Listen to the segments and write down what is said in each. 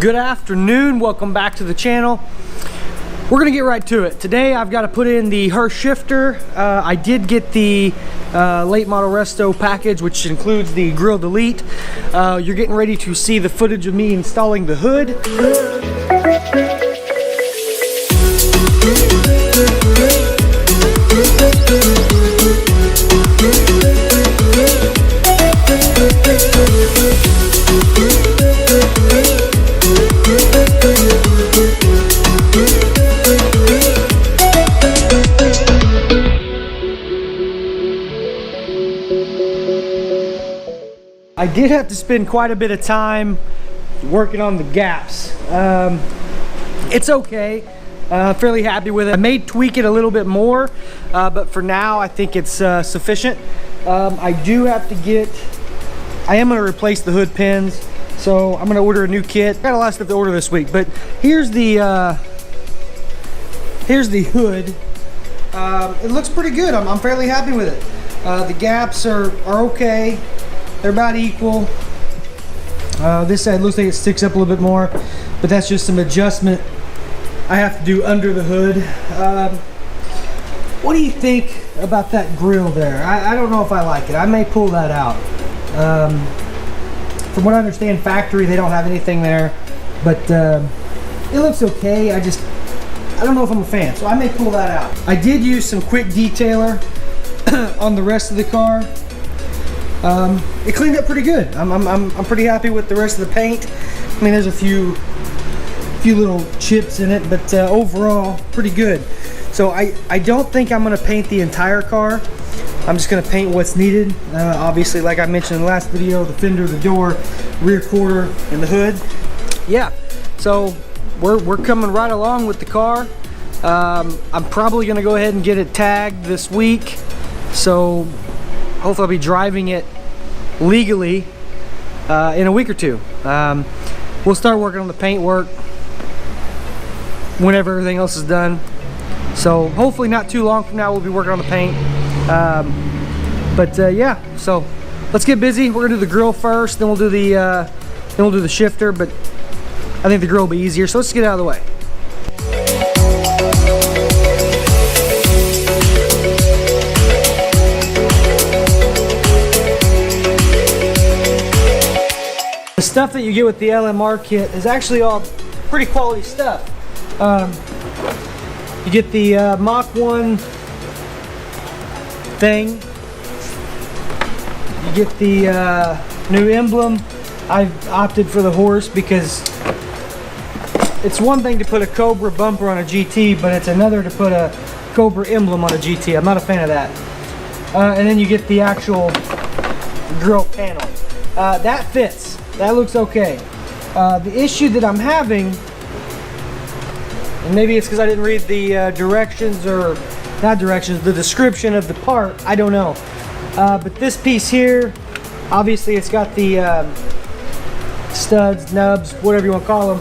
Good afternoon, welcome back to the channel. We're gonna get right to it. Today I've got to put in the Hurst shifter. I did get the late model resto package, which includes the Grille delete. You're getting ready to see the footage of me installing the hood. I did have to spend quite a bit of time working on the gaps. It's okay, fairly happy with it. I may tweak it a little bit more, but for now I think it's sufficient. I do have to I am going to replace the hood pins, so I'm going to order a new kit. Got a lot of stuff to order this week, but here's the hood. It looks pretty good. I'm fairly happy with it. The gaps are okay. They're about equal. This side looks like it sticks up a little bit more, but that's just some adjustment I have to do under the hood. What do you think about that grill there? I don't know if I like it. I may pull that out. From what I understand, factory, they don't have anything there, but it looks okay. I don't know if I'm a fan, so I may pull that out. I did use some quick detailer on the rest of the car. It cleaned up pretty good. I'm pretty happy with the rest of the paint. I mean, there's a few little chips in it, but overall pretty good. So I don't think I'm gonna paint the entire car. I'm just gonna paint what's needed. Obviously, like I mentioned in the last video, the fender, the door, rear quarter, and the hood. Yeah, so we're coming right along with the car. I'm probably gonna go ahead and get it tagged this week. So hopefully I'll be driving it legally in a week or two. We'll start working on the paint work whenever everything else is done. So hopefully not too long from now we'll be working on the paint. Yeah, so let's get busy. We're gonna do the grill first, then we'll do the shifter, but I think the grill will be easier. So let's get it out of the way. The stuff that you get with the LMR kit is actually all pretty quality stuff. You get the Mach 1 thing. You get the new emblem. I've opted for the horse because it's one thing to put a Cobra bumper on a GT, but it's another to put a Cobra emblem on a GT. I'm not a fan of that. And then you get the actual grill panel. That fits. That looks okay. The issue that I'm having, and maybe it's because I didn't read the directions, or not directions, the description of the part, I don't know. But this piece here, obviously it's got the studs, nubs, whatever you want to call them,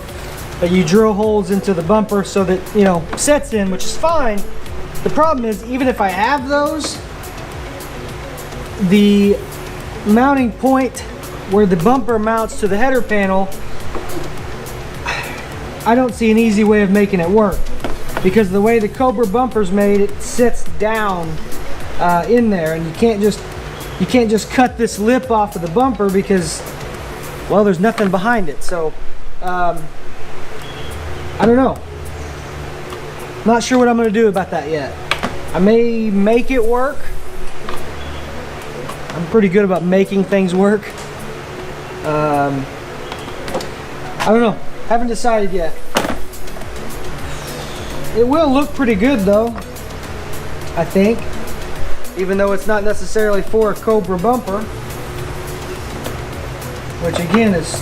but you drill holes into the bumper so that, you know, sets in, which is fine. The problem is, even if I have those, the mounting point where the bumper mounts to the header panel, I don't see an easy way of making it work, because the way the Cobra bumper's made, it sits down in there, and you can't just cut this lip off of the bumper because, well, there's nothing behind it. So I don't know. Not sure what I'm going to do about that yet. I may make it work. I'm pretty good about making things work. I don't know. Haven't decided yet. It will look pretty good though, I think, even though it's not necessarily for a Cobra bumper, which again is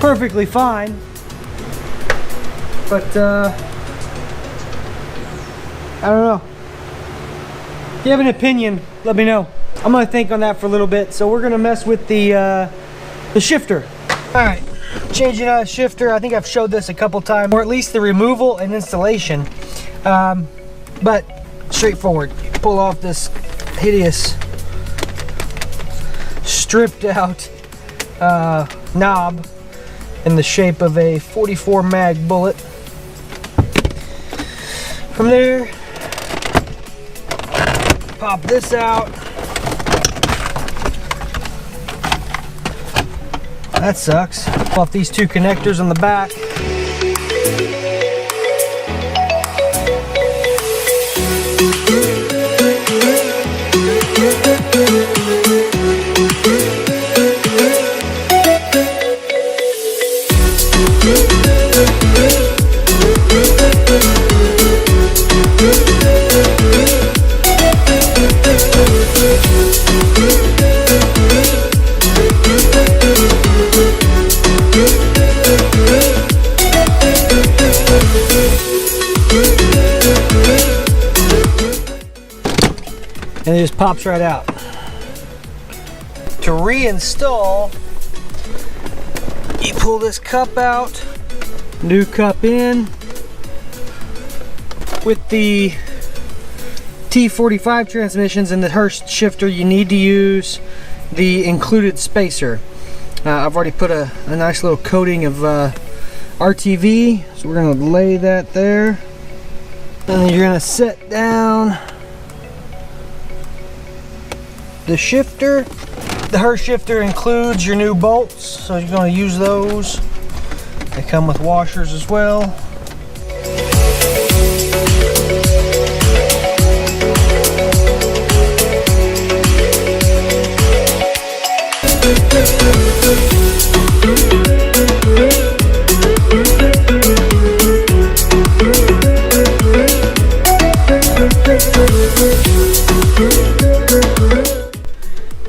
perfectly fine. But I don't know. If you have an opinion, let me know. I'm gonna think on that for a little bit. So we're gonna mess with the shifter. All right, changing out a shifter. I think I've showed this a couple times, or at least the removal and installation. But straightforward. Pull off this hideous stripped out knob, in the shape of a 44 mag bullet. From there, pop this out. That sucks. Pull off these two connectors on the back. And it just pops right out. To reinstall, you pull this cup out, new cup in. With the T45 transmissions and the Hurst shifter, you need to use the included spacer. I've already put a nice little coating of RTV, so we're going to lay that there. And then you're going to set down the shifter. The Hurst shifter includes your new bolts, so you're going to use those. They come with washers as well.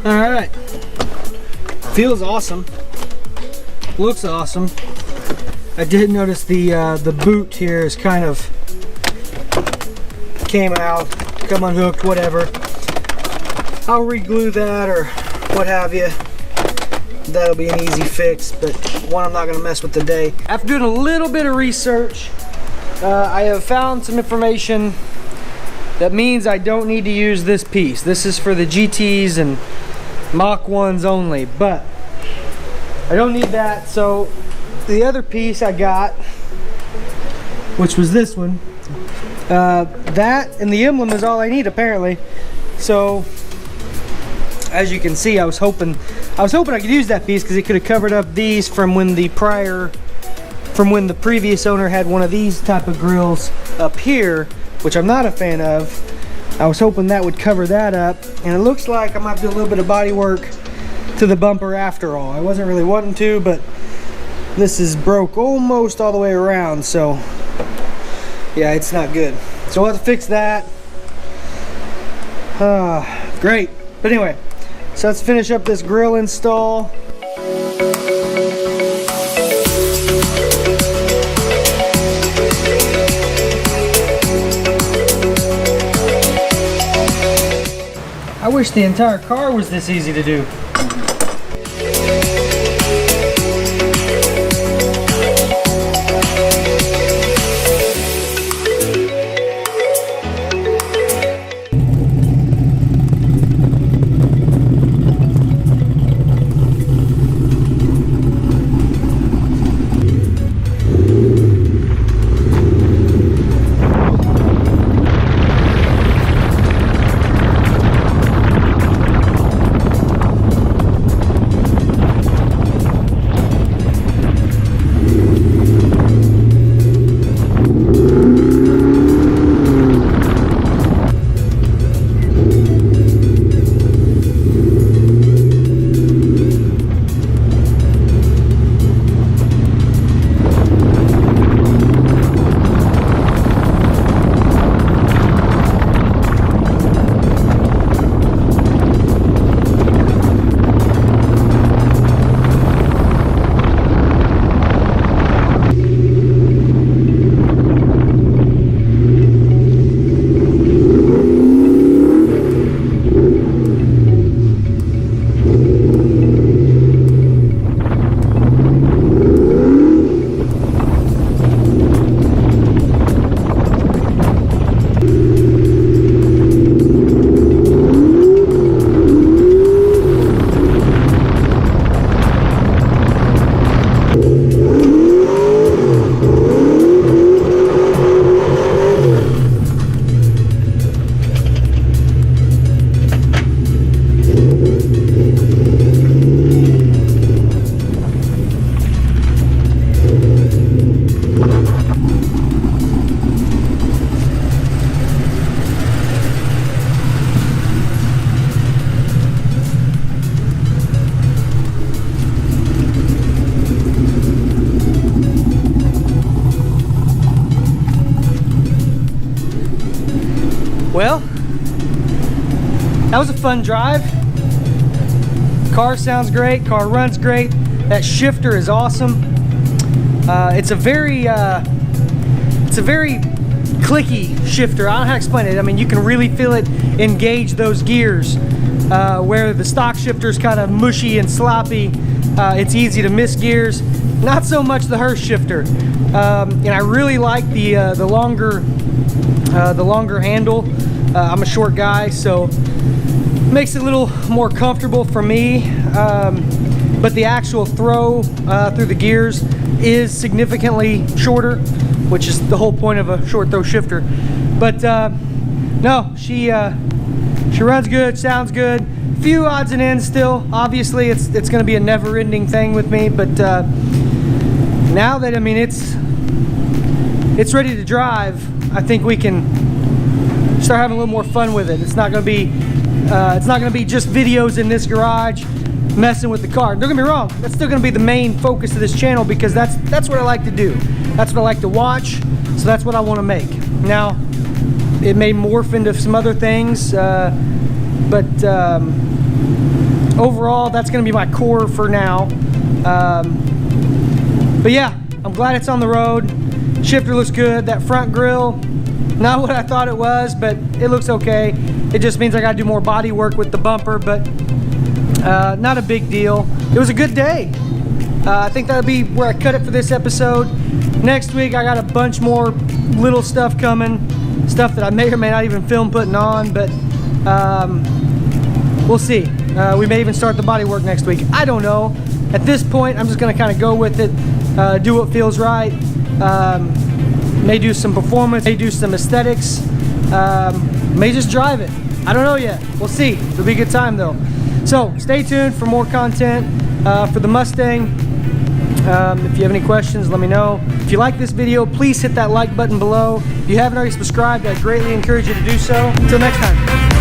Alright, feels awesome, looks awesome. I did notice the boot here is kind of came out, come unhooked, whatever. I'll re-glue that or what have you. That'll be an easy fix, but one I'm not going to mess with today. After doing a little bit of research, I have found some information that means I don't need to use this piece. This is for the GTs and Mach 1s only, but I don't need that. So the other piece I got, which was this one, that and the emblem is all I need apparently. So as you can see, I was hoping I could use that piece because it could have covered up these from when the previous owner had one of these type of grills up here, which I'm not a fan of. I was hoping that would cover that up, and it looks like I might do a little bit of body work to the bumper after all. I wasn't really wanting to, but this is broke almost all the way around, so yeah, it's not good. So we'll have to fix that. Great. But anyway, so let's finish up this grill install. I wish the entire car was this easy to do. that was a fun drive. Car sounds great, car runs great. That shifter is awesome. It's a very clicky shifter. I don't know how to explain it. I mean, you can really feel it engage those gears, where the stock shifter is kind of mushy and sloppy. It's easy to miss gears. Not so much the Hurst shifter. And I really like the longer handle. I'm a short guy, so it makes it a little more comfortable for me. But the actual throw through the gears is significantly shorter, which is the whole point of a short throw shifter. But no, she runs good, sounds good. Few odds and ends still. Obviously, it's going to be a never-ending thing with me. But now that, I mean, it's ready to drive, I think we can start having a little more fun with it. It's not going to be just videos in this garage messing with the car. Don't get me wrong, that's still going to be the main focus of this channel, because that's what I like to do. That's what I like to watch, so that's what I want to make. Now, it may morph into some other things, but overall, that's going to be my core for now. But yeah, I'm glad it's on the road. Shifter looks good. That front grille, not what I thought it was, but it looks okay. It just means I got to do more body work with the bumper, but not a big deal. It was a good day. I think that'll be where I cut it for this episode. Next week, I got a bunch more little stuff coming, stuff that I may or may not even film putting on, but we'll see. We may even start the body work next week. I don't know. At this point, I'm just going to kind of go with it, do what feels right. May do some performance, may do some aesthetics, may just drive it. I don't know yet. We'll see. It'll be a good time though. So stay tuned for more content for the Mustang. If you have any questions, let me know. If you like this video, please hit that like button below. If you haven't already subscribed, I'd greatly encourage you to do so. Until next time.